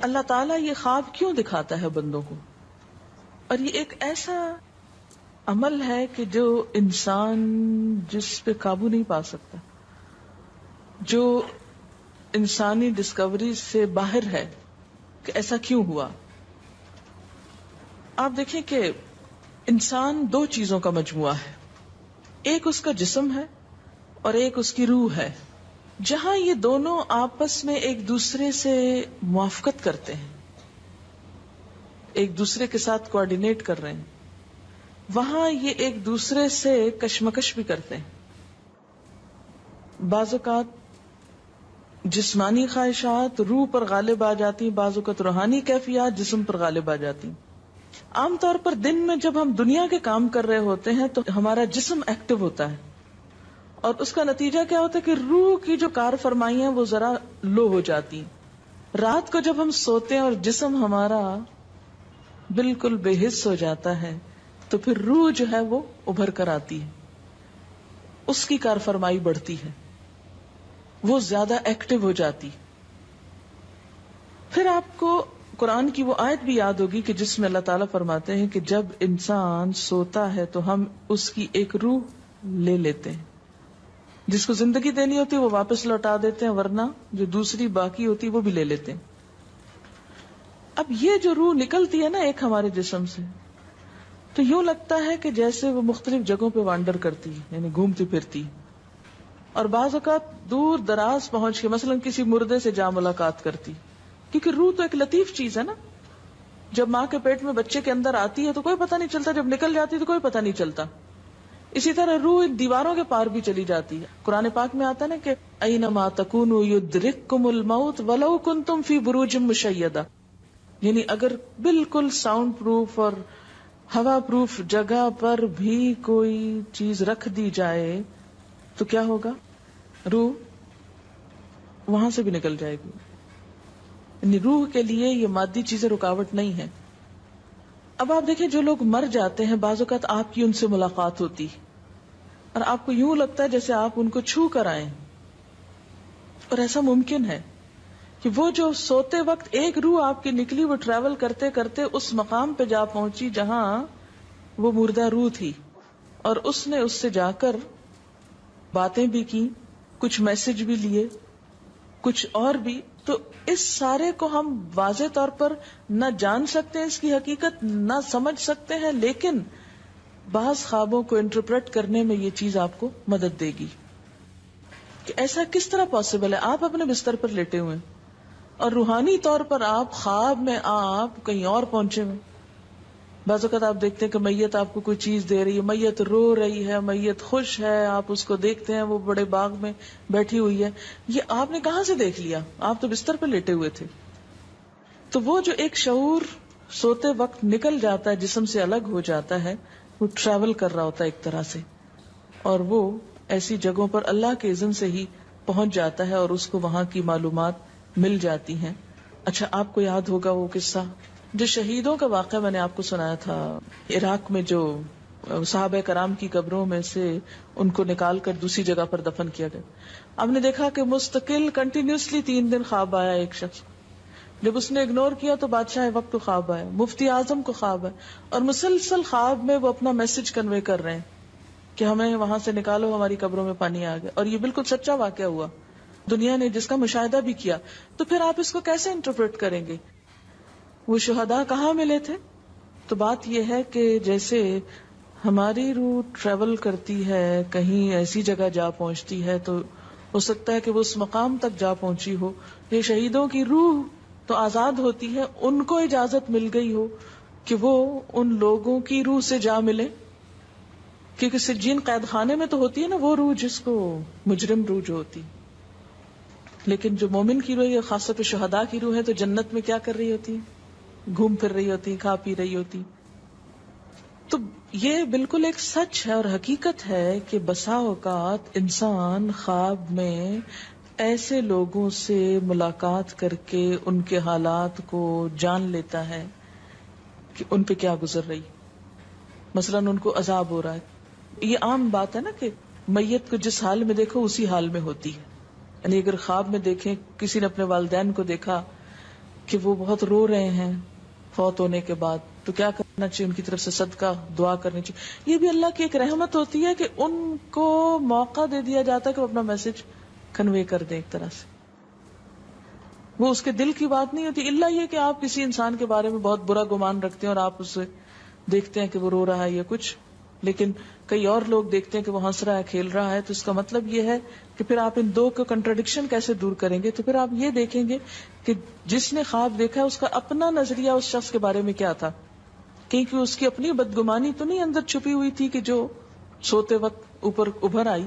اللہ تعالیٰ یہ خواب کیوں دکھاتا ہے بندوں کو؟ اور یہ ایک ایسا عمل ہے کہ جو انسان جس پہ قابو نہیں پا سکتا، جو انسانی ڈسکوری سے باہر ہے کہ ایسا کیوں ہوا. آپ دیکھیں کہ انسان دو چیزوں کا مجموعہ ہے، ایک اس کا جسم ہے اور ایک اس کی روح ہے. جہاں یہ دونوں آپس میں ایک دوسرے سے موافقت کرتے ہیں، ایک دوسرے کے ساتھ کوآرڈینیٹ کر رہے ہیں، وہاں یہ ایک دوسرے سے کشمکش بھی کرتے ہیں. بعض اوقات جسمانی خواہشات روح پر غالب آ جاتی، بعض اوقات روحانی کیفیات جسم پر غالب آ جاتی. عام طور پر دن میں جب ہم دنیا کے کام کر رہے ہوتے ہیں تو ہمارا جسم ایکٹیو ہوتا ہے، اور اس کا نتیجہ کیا ہوتا ہے کہ روح کی جو کار فرمائی ہیں وہ ذرا لو ہو جاتی ہیں. رات کو جب ہم سوتے ہیں اور جسم ہمارا بالکل بے حس ہو جاتا ہے تو پھر روح جو ہے وہ ابھر کر آتی ہے، اس کی کار فرمائی بڑھتی ہے، وہ زیادہ ایکٹیو ہو جاتی. پھر آپ کو قرآن کی وہ آیت بھی یاد ہوگی کہ جس میں اللہ تعالیٰ فرماتے ہیں کہ جب انسان سوتا ہے تو ہم اس کی ایک روح لے لیتے ہیں، جس کو زندگی دینی ہوتی ہے وہ واپس لوٹا دیتے ہیں، ورنہ جو دوسری باقی ہوتی ہے وہ بھی لے لیتے ہیں. اب یہ جو روح نکلتی ہے نا ایک ہمارے جسم سے، تو یوں لگتا ہے کہ جیسے وہ مختلف جگہوں پہ وانڈر کرتی، یعنی گھومتی پھرتی، اور بعض اوقات دور دراز پہنچ کے مثلا کسی مردے سے جا ملاقات کرتی. کیونکہ روح تو ایک لطیف چیز ہے نا، جب ماں کے پیٹ میں بچے کے اندر آتی ہے تو کوئی پتہ نہیں چلتا، جب نکل جاتی تو کوئی پتہ نہیں چلتا. اسی طرح روح دیواروں کے پار بھی چلی جاتی ہے. قرآن پاک میں آتا ہے نا کہ اینما تکونوا یدرککم الموت ولو کنتم فی بروج مشیدہ، یعنی اگر بالکل ساؤنڈ پروف اور ہوا پروف جگہ پر بھی کوئی چیز رکھ دی جائے تو کیا ہوگا؟ روح وہاں سے بھی نکل جائے گی. یعنی روح کے لیے یہ مادی چیزیں رکاوٹ نہیں ہے. اب آپ دیکھیں جو لوگ مر جاتے ہیں بعض اوقات آپ کی ان سے ملاقات ہوتی اور آپ کو یوں لگتا ہے جیسے آپ ان کو چھو کر آئیں، اور ایسا ممکن ہے کہ وہ جو سوتے وقت ایک روح آپ کی نکلی، وہ ٹریول کرتے کرتے اس مقام پہ جا پہنچی جہاں وہ مردہ روح تھی، اور اس نے اس سے جا کر باتیں بھی کی، کچھ میسج بھی لیے، کچھ اور بھی. تو اس سارے کو ہم واضح طور پر نہ جان سکتے ہیں، اس کی حقیقت نہ سمجھ سکتے ہیں، لیکن بعض خوابوں کو انٹرپریٹ کرنے میں یہ چیز آپ کو مدد دے گی کہ ایسا کس طرح پاسبل ہے. آپ اپنے بستر پر لیٹے ہوئے اور روحانی طور پر آپ خواب میں آپ کہیں اور پہنچے ہوئے. بعض اوقات آپ دیکھتے ہیں کہ میت آپ کو کوئی چیز دے رہی ہے، میت رو رہی ہے، میت خوش ہے، آپ اس کو دیکھتے ہیں وہ بڑے باغ میں بیٹھی ہوئی ہے. یہ آپ نے کہاں سے دیکھ لیا؟ آپ تو بستر پہ لیٹے ہوئے تھے. تو وہ جو ایک شعور سوتے وقت نکل جاتا ہے، جسم سے الگ ہو جاتا ہے، وہ ٹریول کر رہا ہوتا ہے ایک طرح سے، اور وہ ایسی جگہوں پر اللہ کے اذن سے ہی پہنچ جاتا ہے اور اس کو وہاں کی معلومات مل جاتی ہیں. اچھا آپ کو یاد ہوگا وہ قصہ جو شہیدوں کا واقعہ میں نے آپ کو سنایا تھا، عراق میں جو صحابہ کرام کی قبروں میں سے ان کو نکال کر دوسری جگہ پر دفن کیا گیا. آپ نے دیکھا کہ مستقل کنٹینیوسلی 3 دن خواب آیا ایک شخص، جب اس نے اگنور کیا تو بادشاہ وقت کو خواب آیا، مفتی اعظم کو خواب ہے، اور مسلسل خواب میں وہ اپنا میسج کنوے کر رہے ہیں کہ ہمیں وہاں سے نکالو، ہماری قبروں میں پانی آ گیا. اور یہ بالکل سچا واقعہ ہوا، دنیا نے جس کا مشاہدہ بھی کیا. تو پھر آپ اس کو کیسے انٹرپریٹ کریں گے؟ وہ شہداء کہاں ملے تھے؟ تو بات یہ ہے کہ جیسے ہماری روح ٹریول کرتی ہے، کہیں ایسی جگہ جا پہنچتی ہے تو ہو سکتا ہے کہ وہ اس مقام تک جا پہنچی ہو. یہ شہیدوں کی روح تو آزاد ہوتی ہے، ان کو اجازت مل گئی ہو کہ وہ ان لوگوں کی روح سے جا ملے، کیونکہ سجین قید خانے میں تو ہوتی ہے نا وہ روح جس کو مجرم روح جو ہوتی. لیکن جو مومن کی روح ہے، خاص طور پہ شہداء کی روح ہے، تو جنت میں کیا کر رہی ہوتی ہے؟ گھوم پھر رہی ہوتی، کھا پی رہی ہوتی. تو یہ بالکل ایک سچ ہے اور حقیقت ہے کہ بسا اوقات انسان خواب میں ایسے لوگوں سے ملاقات کر کے ان کے حالات کو جان لیتا ہے کہ ان پہ کیا گزر رہی. مثلا ان کو عذاب ہو رہا ہے. یہ عام بات ہے نا کہ میت کو جس حال میں دیکھو اسی حال میں ہوتی ہے. یعنی اگر خواب میں دیکھیں کسی نے اپنے والدین کو دیکھا کہ وہ بہت رو رہے ہیں فوت ہونے کے بعد، تو کیا کرنا چاہیے؟ ان کی طرف سے صدقہ دعا کرنی چاہیے. یہ بھی اللہ کی ایک رحمت ہوتی ہے کہ ان کو موقع دے دیا جاتا ہے کہ وہ اپنا میسج کنوے کر دیں. ایک طرح سے وہ اس کے دل کی بات نہیں ہوتی، الا یہ کہ آپ کسی انسان کے بارے میں بہت برا گمان رکھتے ہیں اور آپ اسے دیکھتے ہیں کہ وہ رو رہا ہے یا کچھ، لیکن کئی اور لوگ دیکھتے ہیں کہ وہ ہنس رہا ہے، کھیل رہا ہے. تو اس کا مطلب یہ ہے کہ پھر آپ ان دو کو کنٹرڈکشن کیسے دور کریں گے؟ تو پھر آپ یہ دیکھیں گے کہ جس نے خواب دیکھا ہے اس کا اپنا نظریہ اس شخص کے بارے میں کیا تھا، کیونکہ اس کی اپنی بدگمانی تو نہیں اندر چھپی ہوئی تھی کہ جو سوتے وقت اوپر ابھر آئی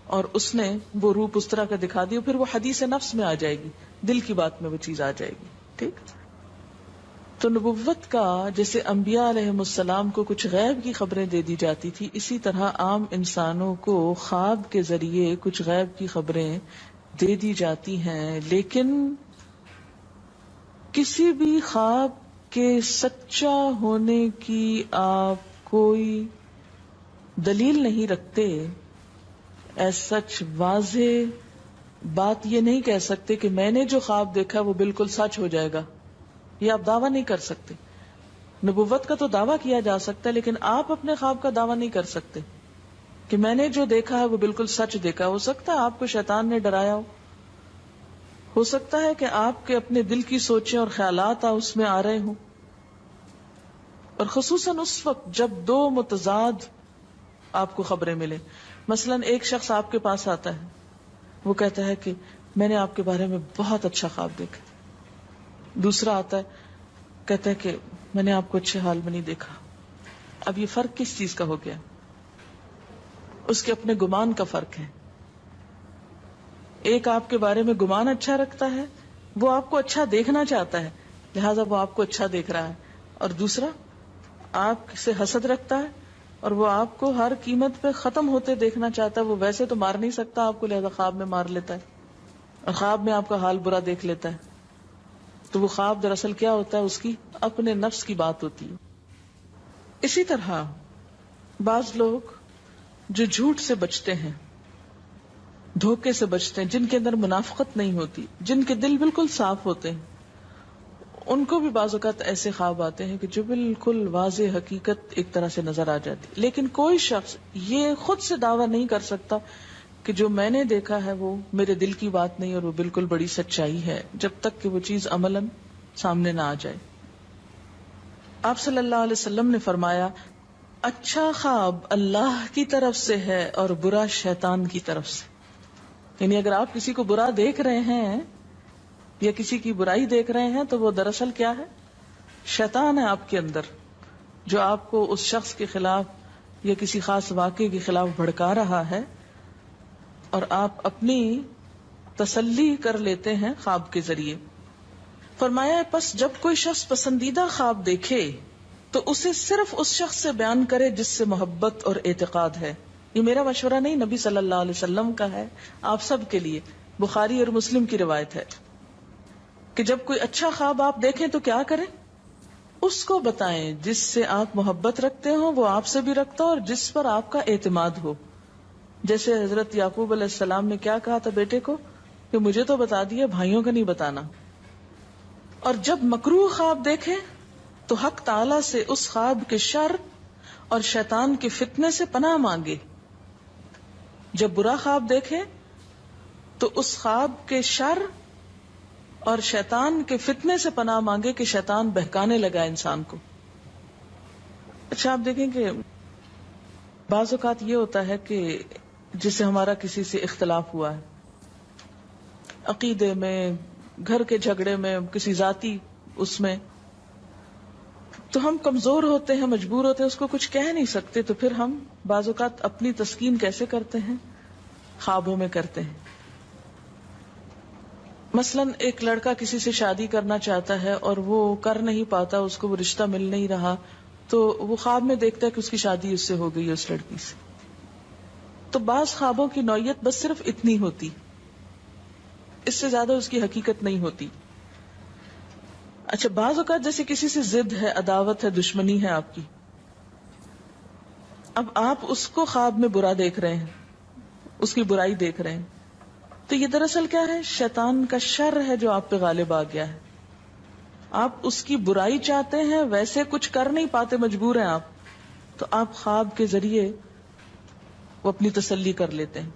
اور اس نے وہ روپ اس طرح کا دکھا دیا، پھر وہ حدیث نفس میں آ جائے گی، دل کی بات میں وہ چیز آ جائے گی. ٹھیک. تو نبوت کا جیسے انبیاء علیہم السلام کو کچھ غیب کی خبریں دے دی جاتی تھی، اسی طرح عام انسانوں کو خواب کے ذریعے کچھ غیب کی خبریں دے دی جاتی ہیں. لیکن کسی بھی خواب کے سچا ہونے کی آپ کوئی دلیل نہیں رکھتے. ایز سچ واضح بات یہ نہیں کہہ سکتے کہ میں نے جو خواب دیکھا وہ بالکل سچ ہو جائے گا، یہ آپ دعویٰ نہیں کر سکتے. نبوت کا تو دعویٰ کیا جا سکتا ہے، لیکن آپ اپنے خواب کا دعویٰ نہیں کر سکتے کہ میں نے جو دیکھا ہے وہ بالکل سچ دیکھا. ہو سکتا ہے آپ کو شیطان نے ڈرایا ہو سکتا ہے کہ آپ کے اپنے دل کی سوچیں اور خیالات اس میں آ رہے ہوں، اور خصوصاً اس وقت جب دو متضاد آپ کو خبریں ملیں. مثلا ایک شخص آپ کے پاس آتا ہے، وہ کہتا ہے کہ میں نے آپ کے بارے میں بہت اچھا خواب دیکھا. دوسرا آتا ہے کہتا ہے کہ میں نے آپ کو اچھے حال میں نہیں دیکھا. اب یہ فرق کس چیز کا ہو گیا؟ اس کے اپنے گمان کا فرق ہے. ایک آپ کے بارے میں گمان اچھا رکھتا ہے، وہ آپ کو اچھا دیکھنا چاہتا ہے لہذا وہ آپ کو اچھا دیکھ رہا ہے، اور دوسرا آپ سے حسد رکھتا ہے اور وہ آپ کو ہر قیمت پہ ختم ہوتے دیکھنا چاہتا ہے. وہ ویسے تو مار نہیں سکتا آپ کو، لہذا خواب میں مار لیتا ہے اور خواب میں آپ کا حال برا دیکھ لیتا ہے. تو وہ خواب دراصل کیا ہوتا ہے؟ اس کی اپنے نفس کی بات ہوتی ہے. اسی طرح بعض لوگ جو جھوٹ سے بچتے ہیں، دھوکے سے بچتے ہیں، جن کے اندر منافقت نہیں ہوتی، جن کے دل بالکل صاف ہوتے ہیں، ان کو بھی بعض اوقات ایسے خواب آتے ہیں کہ جو بالکل واضح حقیقت ایک طرح سے نظر آ جاتی. لیکن کوئی شخص یہ خود سے دعویٰ نہیں کر سکتا کہ جو میں نے دیکھا ہے وہ میرے دل کی بات نہیں اور وہ بالکل بڑی سچائی ہے، جب تک کہ وہ چیز عملاً سامنے نہ آ جائے. آپ صلی اللہ علیہ وسلم نے فرمایا اچھا خواب اللہ کی طرف سے ہے اور برا شیطان کی طرف سے. یعنی اگر آپ کسی کو برا دیکھ رہے ہیں یا کسی کی برائی دیکھ رہے ہیں تو وہ دراصل کیا ہے؟ شیطان ہے آپ کے اندر، جو آپ کو اس شخص کے خلاف یا کسی خاص واقعے کے خلاف بھڑکا رہا ہے، اور آپ اپنی تسلی کر لیتے ہیں خواب کے ذریعے. فرمایا پس جب کوئی شخص پسندیدہ خواب دیکھے تو اسے صرف اس شخص سے بیان کرے جس سے محبت اور اعتقاد ہے. یہ میرا مشورہ نہیں، نبی صلی اللہ علیہ وسلم کا ہے آپ سب کے لیے. بخاری اور مسلم کی روایت ہے کہ جب کوئی اچھا خواب آپ دیکھیں تو کیا کریں؟ اس کو بتائیں جس سے آپ محبت رکھتے ہو، وہ آپ سے بھی رکھتا ہو اور جس پر آپ کا اعتماد ہو. جیسے حضرت یعقوب علیہ السلام نے کیا کہا تھا بیٹے کو کہ مجھے تو بتا دیا، بھائیوں کا نہیں بتانا. اور جب مکروہ خواب دیکھے تو حق تعالی سے اس خواب کے شر اور شیطان کے فتنے سے پناہ مانگے. جب برا خواب دیکھے تو اس خواب کے شر اور شیطان کے فتنے سے پناہ مانگے کہ شیطان بہکانے لگا انسان کو. اچھا آپ دیکھیں کہ بعض اوقات یہ ہوتا ہے کہ جسے ہمارا کسی سے اختلاف ہوا ہے، عقیدے میں، گھر کے جھگڑے میں، کسی ذاتی اس میں، تو ہم کمزور ہوتے ہیں، مجبور ہوتے ہیں، اس کو کچھ کہہ نہیں سکتے. تو پھر ہم بعض اوقات اپنی تسکین کیسے کرتے ہیں؟ خوابوں میں کرتے ہیں. مثلا ایک لڑکا کسی سے شادی کرنا چاہتا ہے اور وہ کر نہیں پاتا، اس کو وہ رشتہ مل نہیں رہا، تو وہ خواب میں دیکھتا ہے کہ اس کی شادی اس سے ہو گئی ہے، اس لڑکی سے. تو بعض خوابوں کی نوعیت بس صرف اتنی ہوتی، اس سے زیادہ اس کی حقیقت نہیں ہوتی. اچھا بعض اوقات جیسے کسی سے ضد ہے، عداوت ہے، دشمنی ہے آپ کی، اب آپ اس کو خواب میں برا دیکھ رہے ہیں، اس کی برائی دیکھ رہے ہیں، تو یہ دراصل کیا ہے؟ شیطان کا شر ہے جو آپ پہ غالب آ گیا ہے. آپ اس کی برائی چاہتے ہیں، ویسے کچھ کر نہیں پاتے، مجبور ہیں آپ، تو آپ خواب کے ذریعے وہ اپنی تسلی کر لیتے ہیں.